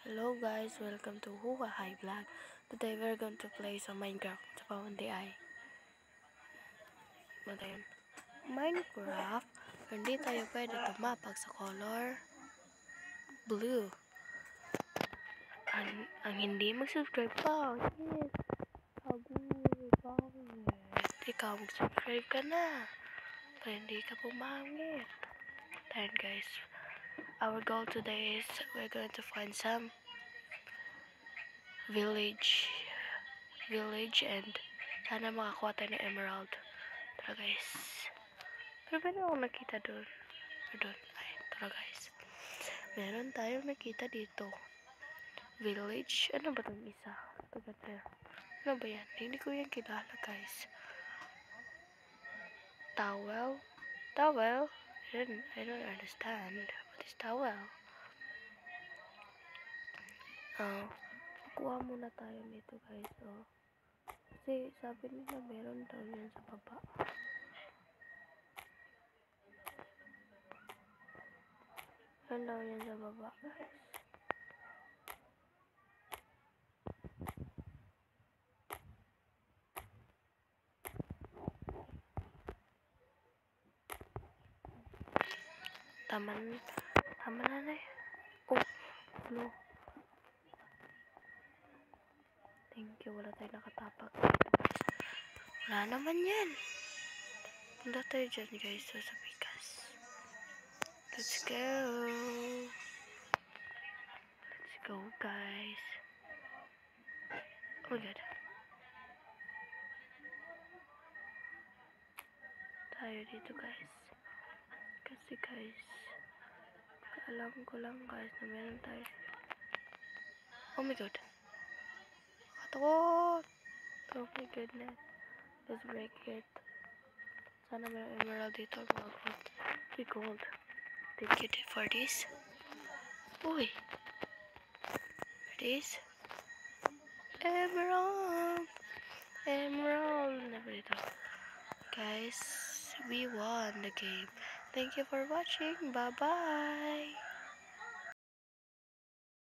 Hello guys, welcome to Huwa High Vlog. Today we're going to play some Minecraft sa Paundi ay. Minecraft, hindi tayo pwede tumapag sa color blue. Ang hindi mag-subscribe pa, yes. Ikaw mag-subscribe ka na. Pero hindi ka pumangit. Then guys, our goal today is we're going to find some village and sana makakuha tayo ng emerald. Tara guys. Pero meron akong nakita doon. Ay, tara guys. Meron tayong nakita dito. Village. Ano ba itong isa? Ano ba yan? Hindi ko yan kilala guys. Towel? I don't understand. What is towel? Kuha muna tayo nito guys. Kasi sabi nila meron daw yan sa baba. Meron daw yan sa baba guys. Tama na eh. Oh, no. Thank you, wala tayo nakatapak dito guys. Wala naman yan. Punta tayo dyan guys, sa pikas. Let's go guys. Oh my god. Tayo dito guys. Kasi guys, alam ko lang guys na meron tayo. Oh my god. Katakot. Oh my goodness. Let's break it. Sana may emerald dito. Mga gold. Thank you for this. Uy. This. Emerald. Never dito. Guys, we won the game. Thank you for watching. Bye-bye.